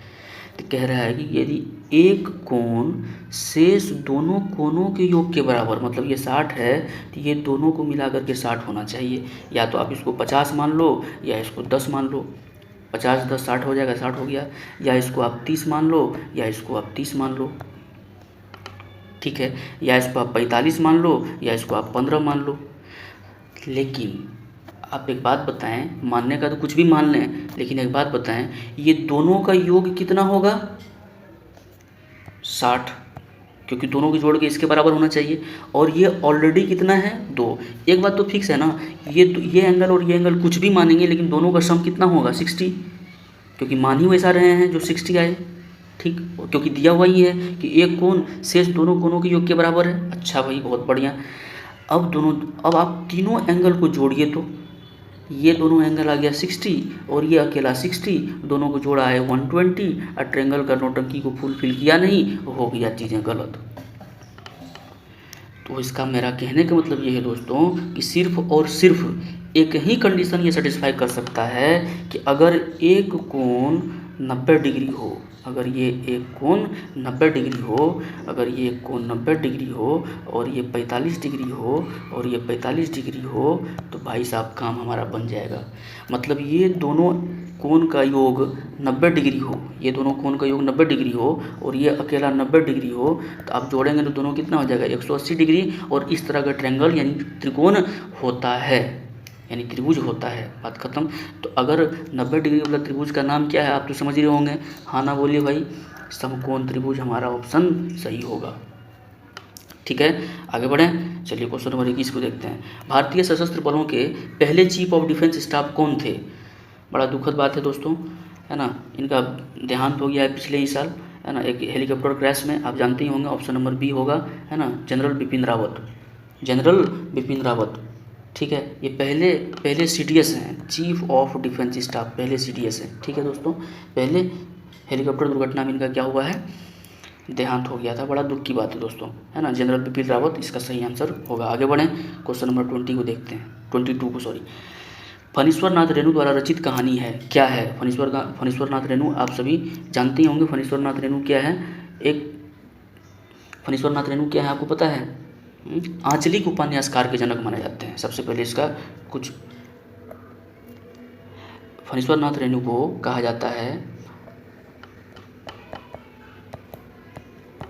तो कह रहा है कि यदि एक कोण शेष दोनों कोणों के योग के बराबर, मतलब ये 60 है तो ये दोनों को मिला करके 60 होना चाहिए। या तो आप इसको 50 मान लो या इसको 10 मान लो, 50 10 60 हो जाएगा, 60 हो गया। या इसको आप 30 मान लो या इसको आप 30 मान लो, ठीक है। या इसको आप 45 मान लो या इसको आप 15 मान लो। लेकिन आप एक बात बताएं, मानने का तो कुछ भी मान लें, लेकिन एक बात बताएं, ये दोनों का योग कितना होगा, 60, क्योंकि दोनों के जोड़ के इसके बराबर होना चाहिए। और ये ऑलरेडी कितना है, 2। एक बात तो फिक्स है ना, ये एंगल और ये एंगल कुछ भी मानेंगे, लेकिन दोनों का सम कितना होगा, 60, क्योंकि मान ही वैसा रहे हैं जो 60 आए, ठीक। क्योंकि दिया हुआ ही है कि एक कोण शेष दोनों कोणों के योग के बराबर है। अच्छा भाई, बहुत बढ़िया। अब आप तीनों एंगल को जोड़िए, तो ये दोनों एंगल आ गया 60 और ये अकेला 60, दोनों को जोड़ा है 120। और ट्रायंगल का नौटंकी को फुलफिल किया नहीं, हो गया चीज़ें गलत। तो इसका मेरा कहने का मतलब ये है दोस्तों कि सिर्फ और सिर्फ एक ही कंडीशन ये सेटिस्फाई कर सकता है कि अगर एक कोण 90 डिग्री हो, अगर ये एक कोण 90 डिग्री हो, अगर ये कोण 90 डिग्री हो और ये 45 डिग्री हो और ये 45 डिग्री हो, तो भाई साहब काम हमारा बन जाएगा। मतलब ये दोनों कोण का योग 90 डिग्री हो, ये दोनों कोण का योग 90 डिग्री हो और ये अकेला 90 डिग्री हो, तो आप जोड़ेंगे तो दोनों कितना हो जाएगा, 180 डिग्री। और इस तरह का ट्रायंगल यानी त्रिकोण होता है, यानी त्रिभुज होता है, बात खत्म। तो अगर 90 डिग्री वाला त्रिभुज का नाम क्या है, आप तो समझ रहे होंगे, हाँ ना बोलिए भाई, समकोण त्रिभुज हमारा ऑप्शन सही होगा। ठीक है, आगे बढ़ें। चलिए क्वेश्चन नंबर 21 को देखते हैं। भारतीय सशस्त्र बलों के पहले चीफ ऑफ डिफेंस स्टाफ कौन थे? बड़ा दुखद बात है दोस्तों, है ना, इनका देहांत हो गया है पिछले ही साल, है ना, एक हेलीकॉप्टर क्रैश में। आप जानते ही होंगे, ऑप्शन नंबर बी होगा, है ना, जनरल बिपिन रावत, जनरल बिपिन रावत। ठीक है, ये पहले CDS हैं, चीफ ऑफ डिफेंस स्टाफ, पहले CDS हैं। ठीक है दोस्तों, पहले हेलीकॉप्टर दुर्घटना में इनका क्या हुआ है, देहांत हो गया था। बड़ा दुख की बात है दोस्तों, है ना, जनरल बिपिन रावत इसका सही आंसर होगा। आगे बढ़ें, क्वेश्चन नंबर 20 को देखते हैं, 22 को, सॉरी। फणीश्वर नाथ रेणु द्वारा रचित कहानी है, क्या है? फणीश्वर नाथ रेणु आप सभी जानते ही होंगे। फणीश्वर नाथ रेणु क्या है? फणीश्वर नाथ रेणु क्या है, आपको पता है? आंचलिक उपन्यासकार के जनक माने जाते हैं। सबसे पहले इसका कुछ, फणीश्वर नाथ रेणु को कहा जाता है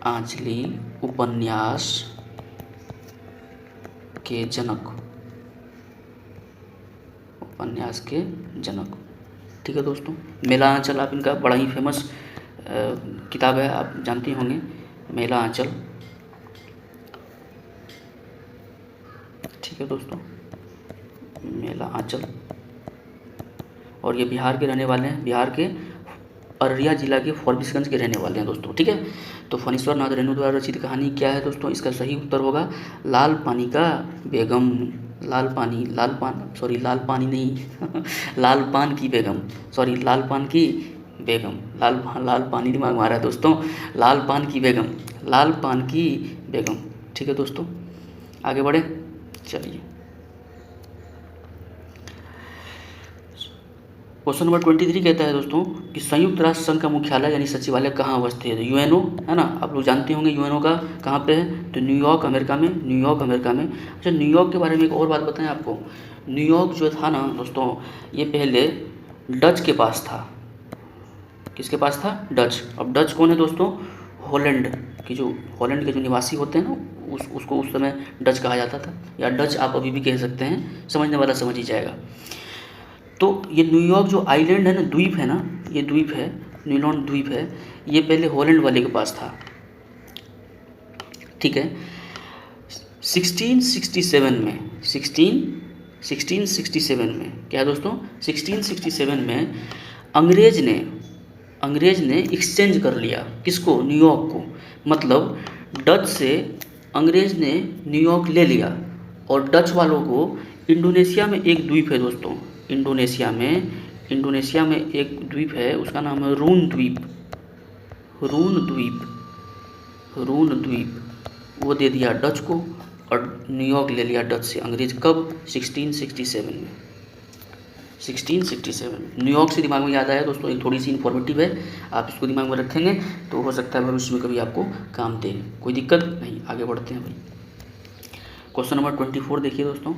आंचलिक उपन्यास के जनक, उपन्यास के जनक। ठीक है दोस्तों, मेला आंचल, आप इनका बड़ा ही फेमस किताब है, आप जानते होंगे, मेला आंचल। ठीक है दोस्तों, मेला आंचल। और ये बिहार के रहने वाले हैं, बिहार के अररिया जिला के फॉरबिसगंज के रहने वाले हैं दोस्तों। ठीक है, तो फणीश्वर नाथ रेणु द्वारा रचित कहानी क्या है दोस्तों? इसका सही उत्तर होगा लाल पानी का बेगम। लाल पानी नहीं लाल पान की बेगम, सॉरी, लाल पान की बेगम। लाल पानी दिमाग मारा है दोस्तों, लाल पान की बेगम, लाल पान की बेगम। ठीक है दोस्तों, आगे बढ़े। चलिए क्वेश्चन नंबर 23 कहता है दोस्तों कि संयुक्त राष्ट्र संघ का मुख्यालय यानी सचिवालय कहाँ अवस्थित है? यूएनओ, है ना, आप लोग जानते होंगे यूएनओ का कहाँ पे है, तो न्यूयॉर्क अमेरिका में, न्यूयॉर्क अमेरिका में। अच्छा, न्यूयॉर्क के बारे में एक और बात बताएं आपको। न्यूयॉर्क जो था ना दोस्तों, ये पहले डच के पास था। किसके पास था? डच। अब डच कौन है दोस्तों? हॉलैंड के जो निवासी होते हैं ना, उसको उस समय डच कहा जाता था, या डच आप अभी भी कह सकते हैं, समझने वाला समझ ही जाएगा। तो ये न्यूयॉर्क जो आइलैंड है ना, द्वीप है ना, ये द्वीप है, न्यूलैंड द्वीप है, ये पहले हॉलैंड वाले के पास था। ठीक है, 1667 में क्या है दोस्तों? 1667 में अंग्रेज ने एक्सचेंज कर लिया, किसको? न्यूयॉर्क को। मतलब डच से अंग्रेज ने न्यूयॉर्क ले लिया, और डच वालों को इंडोनेशिया में एक द्वीप है दोस्तों, इंडोनेशिया में एक द्वीप है, उसका नाम है रून द्वीप, वो दे दिया डच को, और न्यूयॉर्क ले लिया डच से अंग्रेज। कब? 1667 में। 1667 न्यूयॉर्क से दिमाग में याद आया दोस्तों, एक थोड़ी सी इन्फॉर्मेटिव है, आप इसको दिमाग में रखेंगे तो हो सकता है भविष्य में कभी आपको काम दे, कोई दिक्कत नहीं। आगे बढ़ते हैं भाई, क्वेश्चन नंबर 24 देखिए दोस्तों।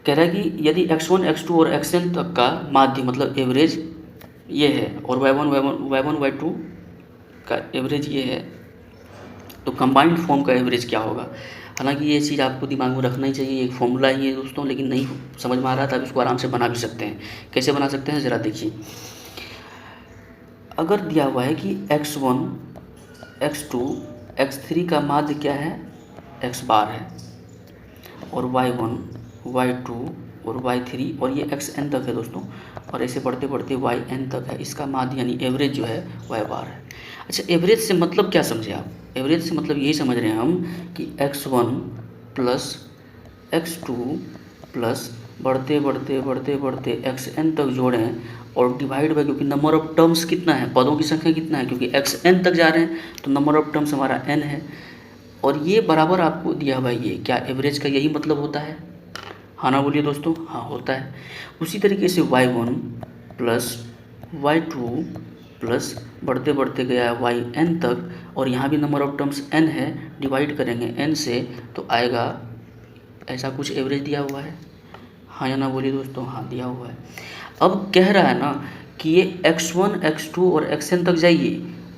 कह रहा है कि यदि x1, x2 और xn तक का माध्य मतलब एवरेज ये है, और y1, y2 का एवरेज ये है, तो कंबाइंड फॉर्म का एवरेज क्या होगा? हालांकि ये चीज़ आपको दिमाग में रखना ही चाहिए, एक फॉर्मूला ही है दोस्तों, लेकिन नहीं समझ में आ रहा था, अब इसको आराम से बना भी सकते हैं। कैसे बना सकते हैं ज़रा देखिए। अगर दिया हुआ है कि x1, x2, x3 का माध्य क्या है? x बार है, और y1, y2 और y3, और ये xn तक है दोस्तों, और ऐसे बढ़ते बढ़ते yn तक है, इसका माध्य यानी एवरेज जो है y बार है। अच्छा, एवरेज से मतलब क्या समझे आप? एवरेज से मतलब यही समझ रहे हैं हम कि x1 प्लस x2 प्लस बढ़ते बढ़ते xn तक जोड़ें, और डिवाइड बाय, क्योंकि नंबर ऑफ टर्म्स कितना है, पदों की संख्या कितना है, क्योंकि xn तक जा रहे हैं तो नंबर ऑफ टर्म्स हमारा n है, और ये बराबर आपको दिया हुआ है। ये क्या एवरेज का यही मतलब होता है? हाँ ना बोलिए दोस्तों, हाँ होता है। उसी तरीके से y1 प्लस y2 प्लस बढ़ते बढ़ते गया yn तक, और यहाँ भी नंबर ऑफ टर्म्स n है, डिवाइड करेंगे n से तो आएगा ऐसा कुछ एवरेज दिया हुआ है। हाँ या ना बोलिए दोस्तों, हाँ दिया हुआ है। अब कह रहा है ना कि ये x1, x2 और xn तक जाइए,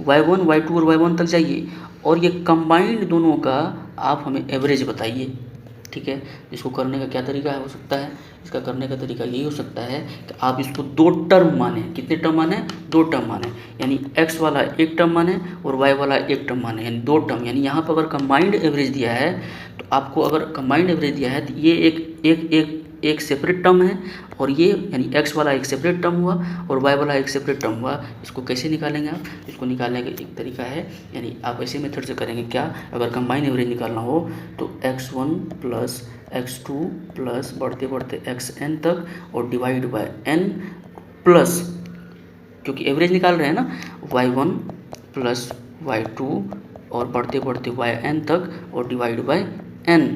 y1, y2 और y1 तक जाइए, और ये कंबाइंड दोनों का आप हमें एवरेज बताइए। ठीक है। इसको करने का क्या तरीका हो सकता है, इसका करने का तरीका यही हो सकता है कि आप इसको 2 टर्म माने। कितने टर्म माने, 2 टर्म माने, यानी x वाला एक टर्म माने और y वाला एक टर्म माने, यानी 2 टर्म। यानी यहाँ पर अगर कंबाइंड एवरेज दिया है तो आपको, अगर कंबाइंड एवरेज दिया है तो ये एक सेपरेट टर्म है, और ये यानी x वाला एक सेपरेट टर्म हुआ और y वाला एक सेपरेट टर्म हुआ। इसको कैसे निकालेंगे आप, इसको निकालने का एक तरीका है, यानी आप ऐसे मेथड से करेंगे क्या, अगर कंबाइंड एवरेज निकालना हो तो x1 प्लस x2 प्लस बढ़ते बढ़ते xn तक और डिवाइड बाय n प्लस, क्योंकि एवरेज निकाल रहे हैं ना, y1 प्लस y2 और बढ़ते बढ़ते yn तक और डिवाइड बाय n।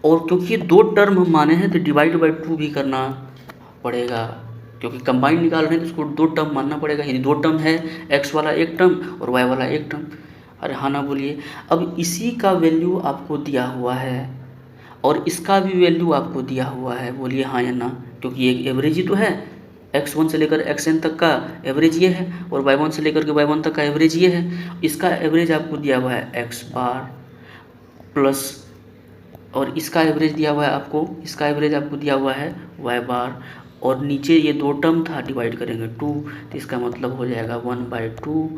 और क्योंकि ये 2 टर्म हम माने हैं तो डिवाइड बाय 2 भी करना पड़ेगा, क्योंकि कंबाइंड निकाल रहे हैं तो इसको 2 टर्म मानना पड़ेगा, यानी 2 टर्म है, x वाला एक टर्म और y वाला एक टर्म। अरे हाँ ना बोलिए। अब इसी का वैल्यू आपको दिया हुआ है और इसका भी वैल्यू आपको दिया हुआ है, बोलिए हाँ या ना, क्योंकि एक एवरेज ही तो है, x1 से लेकर xn तक का एवरेज ये है और y1 से लेकर के y1 तक का एवरेज ये है। इसका एवरेज आपको दिया हुआ है x बार प्लस, और इसका एवरेज दिया हुआ है आपको, इसका एवरेज आपको दिया हुआ है y बार, और नीचे ये 2 टर्म था, डिवाइड करेंगे 2, तो इसका मतलब हो जाएगा 1/2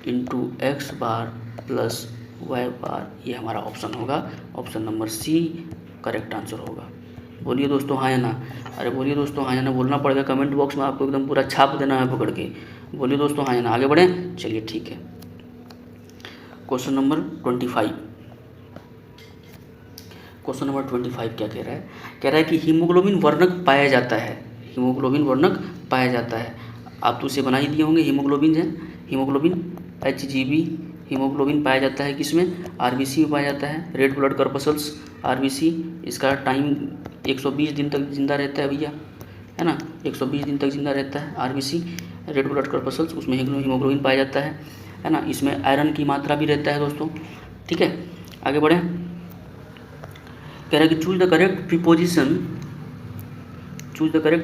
into x bar plus y bar. ये हमारा ऑप्शन होगा, option number C correct answer होगा। बोलिए दोस्तों हाँ या ना। अरे बोलिए दोस्तों हाँ या ना, बोलना पड़ेगा कमेंट बॉक्स में, आपको एकदम पूरा छाप देना है पकड़ के। बोलिए दोस्तों हाँ या ना। आगे बढ़ें, चलिए ठीक है। क्वेश्चन नंबर 25, क्वेश्चन नंबर 25 क्या कह रहा है, कह रहा है कि हीमोग्लोबिन वर्णक पाया जाता है, हीमोग्लोबिन वर्णक पाया जाता है। आप तो उसे बना ही दिए होंगे, हीमोग्लोबिन है, हीमोग्लोबिन HgB, हीमोग्लोबिन पाया जाता है किसमें, आरबीसी में पाया जाता है, रेड ब्लड कॉर्पसल्स आरबीसी। इसका टाइम 120 दिन तक जिंदा रहता है भैया, है ना, 120 दिन तक जिंदा रहता है आरबीसी, रेड ब्लड कॉर्पसल्स, उसमें हीमोग्लोबिन पाया जाता है ना। इसमें आयरन की मात्रा भी रहता है दोस्तों, ठीक है। आगे बढ़ें, कह रहा है कि choose the correct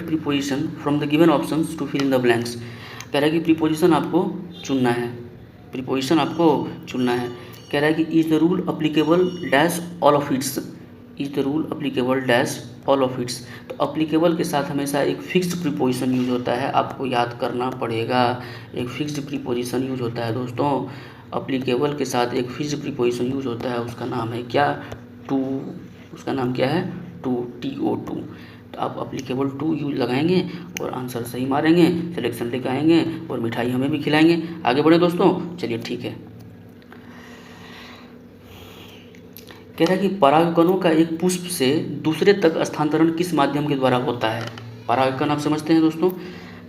preposition from the given options to fill in the blanks. कह रहा है कि प्रीपोजिशन आपको चुनना है, प्रीपोजिशन आपको चुनना है। कह रहा है कि is the rule applicable dash all of its, is the rule applicable dash all of its. तो अप्लीकेबल के साथ हमेशा एक फिक्स्ड प्रीपोजिशन यूज होता है, आपको याद करना पड़ेगा, एक फिक्स्ड प्रीपोजिशन यूज होता है दोस्तों। अप्लीकेबल के साथ एक फिक्स्ड प्रीपोजिशन यूज होता है, उसका नाम है क्या, टू, उसका नाम क्या है, टू, TO2। तो आप अप्लीकेबल टू यूज लगाएंगे और आंसर सही मारेंगे, सिलेक्शन लेकर आएंगे और मिठाई हमें भी खिलाएंगे। आगे बढ़े दोस्तों, चलिए ठीक है। कह रहा है कि परागकणों का एक पुष्प से दूसरे तक स्थानांतरण किस माध्यम के द्वारा होता है। परागकण आप समझते हैं दोस्तों,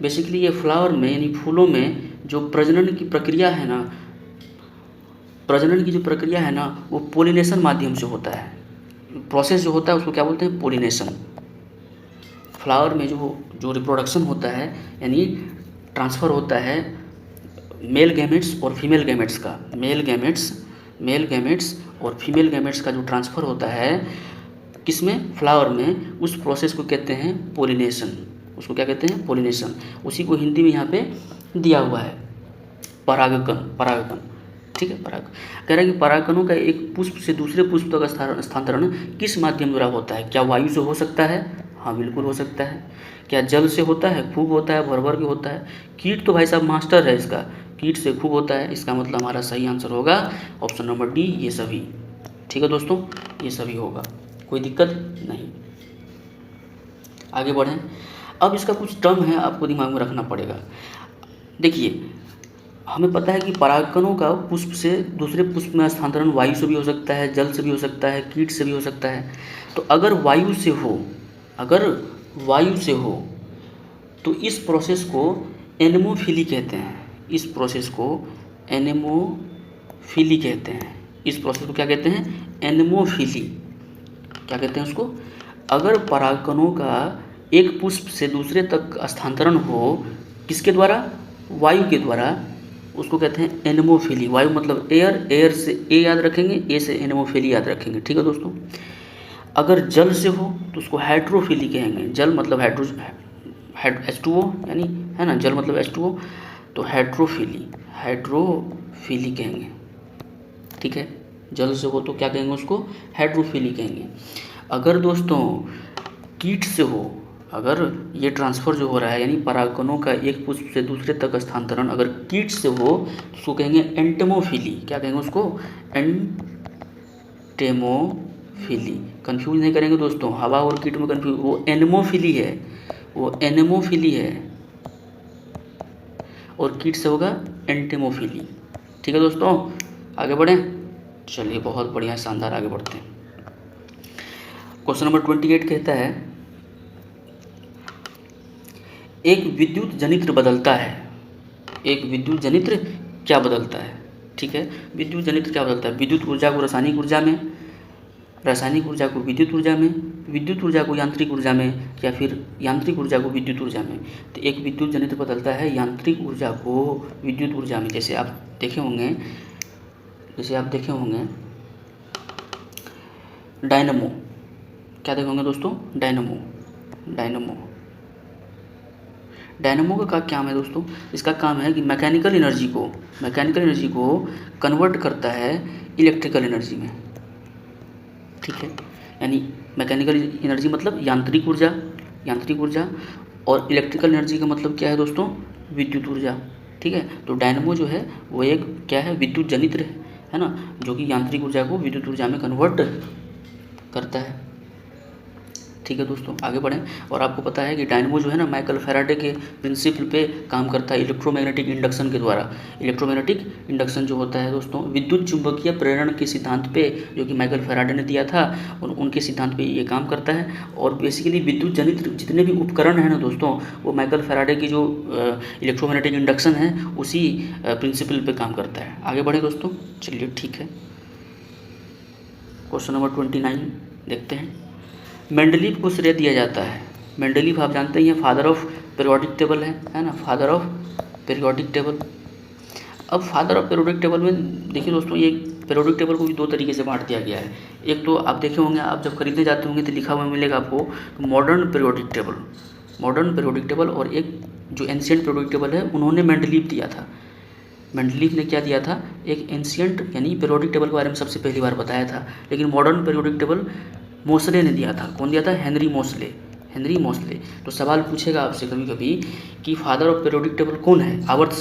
बेसिकली ये फ्लावर में यानी फूलों में जो प्रजनन की प्रक्रिया है ना, प्रजनन की जो प्रक्रिया है ना, वो पोलिनेशन माध्यम से होता है। प्रोसेस जो होता है उसको क्या बोलते हैं, पोलिनेशन। फ्लावर में जो रिप्रोडक्शन होता है, यानी ट्रांसफ़र होता है मेल गैमेट्स और फीमेल गैमेट्स का, मेल गैमेट्स और फीमेल गैमेट्स का जो ट्रांसफ़र होता है किसमें, फ्लावर में, उस प्रोसेस को कहते हैं पोलिनेशन। उसको क्या कहते हैं, पोलिनेशन। उसी को हिंदी में यहाँ पे दिया हुआ है परागकण, ठीक है, पराग। कह रहा है कि परागकणों का एक पुष्प से दूसरे पुष्प तक स्थानांतरण किस माध्यम द्वारा होता है। क्या वायु से हो सकता है, हाँ बिल्कुल हो सकता है। क्या जल से होता है, खूब होता है, भर भर के होता है। कीट तो भाई साहब मास्टर है इसका, कीट से खूब होता है। इसका मतलब हमारा सही आंसर होगा ऑप्शन नंबर डी, ये सभी। ठीक है दोस्तों, ये सभी होगा, कोई दिक्कत नहीं। आगे बढ़ें। अब इसका कुछ टर्म है, आपको दिमाग में रखना पड़ेगा। देखिए, हमें पता है कि परागकणों का पुष्प से दूसरे पुष्प में स्थानांतरण वायु से भी हो सकता है, जल से भी हो सकता है, कीट से भी हो सकता है। तो अगर वायु से हो तो इस प्रोसेस को एनेमोफिली कहते हैं, इस प्रोसेस को एनेमोफिली कहते हैं। इस प्रोसेस को क्या कहते हैं, एनेमोफिली। क्या कहते हैं उसको, अगर परागकणों का एक पुष्प से दूसरे तक स्थानांतरण हो, किसके द्वारा, वायु के द्वारा, उसको कहते हैं एनेमोफिली। वायु मतलब एयर, एयर से ए याद रखेंगे, ए से एनेमोफिली याद रखेंगे। ठीक है दोस्तों। अगर जल से हो तो उसको हाइड्रोफिली कहेंगे। जल मतलब H2O, यानी है ना, जल मतलब H2O, तो हाइड्रोफिली कहेंगे। ठीक है, जल से हो तो क्या कहेंगे उसको, हाइड्रोफिली कहेंगे। अगर दोस्तों कीट से हो, अगर ये ट्रांसफ़र जो हो रहा है यानी परागकणों का एक पुष्प से दूसरे तक स्थानांतरण अगर कीट से हो तो उसको कहेंगे एंटेमोफिली। क्या कहेंगे उसको, एंटेमोफिली। कंफ्यूज नहीं करेंगे दोस्तों, हवा और कीट में कंफ्यूज, वो एनेमोफिली है, वो एनेमोफिली है, और कीट से होगा एंटेमोफिली। ठीक है दोस्तों, आगे बढ़ें। चलिए बहुत बढ़िया, शानदार, आगे बढ़ते हैं। क्वेश्चन नंबर 28 कहता है एक विद्युत जनित्र बदलता है, एक विद्युत जनित्र क्या बदलता है। ठीक है, विद्युत जनित्र क्या बदलता है, विद्युत ऊर्जा को रासायनिक ऊर्जा में, रासायनिक ऊर्जा को विद्युत ऊर्जा में, विद्युत ऊर्जा को यांत्रिक ऊर्जा में, या फिर यांत्रिक ऊर्जा को विद्युत ऊर्जा में। तो एक विद्युत जनित्र बदलता है यांत्रिक ऊर्जा को विद्युत ऊर्जा में। जैसे आप देखे होंगे, डायनमो, क्या देखे होंगे दोस्तों, डायनमो का काम है दोस्तों, इसका काम है कि मैकेनिकल एनर्जी को कन्वर्ट करता है इलेक्ट्रिकल एनर्जी में। ठीक है, यानी मैकेनिकल एनर्जी मतलब यांत्रिक ऊर्जा, और इलेक्ट्रिकल एनर्जी का मतलब क्या है दोस्तों, विद्युत ऊर्जा। ठीक है, तो डायनमो जो है वो एक क्या है, विद्युत जनित्र है ना, जो कि यांत्रिक ऊर्जा को विद्युत ऊर्जा में कन्वर्ट करता है। ठीक है दोस्तों, आगे बढ़ें। और आपको पता है कि डायनमो जो है ना माइकल फैराडे के प्रिंसिपल पे काम करता है, इलेक्ट्रोमैग्नेटिक इंडक्शन के द्वारा। इलेक्ट्रोमैग्नेटिक इंडक्शन जो होता है दोस्तों, विद्युत चुंबकीय प्रेरण के सिद्धांत पे, जो कि माइकल फैराडे ने दिया था, उनके सिद्धांत पे ये काम करता है। और बेसिकली विद्युत जनित जितने भी उपकरण हैं ना दोस्तों, वो माइकल फैराडे की जो इलेक्ट्रोमैग्नेटिक इंडक्शन है उसी प्रिंसिपल पे काम करता है। आगे बढ़े दोस्तों, चलिए ठीक है। क्वेश्चन नंबर 29 देखते हैं। मेंडलीव को श्रेय दिया जाता है, मेंडलीव आप जानते ही हैं फादर ऑफ पीरियोडिक टेबल है ना, फादर ऑफ पीरियोडिक टेबल। अब फादर ऑफ पीरियोडिक टेबल में देखिए दोस्तों, ये पीरियोडिक टेबल को भी दो तरीके से बांट दिया गया है। एक तो आप देखे होंगे, आप जब खरीदने जाते होंगे तो लिखा हुआ मिलेगा आपको मॉडर्न पीरियोडिक टेबल, और एक जो एंशिएंट पीरियोडिक टेबल है उन्होंने मेंडलीव दिया था। मेंडलीव ने क्या दिया था, एक एंशिएंट यानी पीरियोडिक टेबल के बारे में सबसे पहली बार बताया था। लेकिन मॉडर्न पीरियोडिक टेबल मोसले ने दिया था। कौन दिया था, हेनरी मोसले। तो सवाल पूछेगा आपसे कभी कभी कि फादर ऑफ पीरियोडिक टेबल कौन है, आवर्त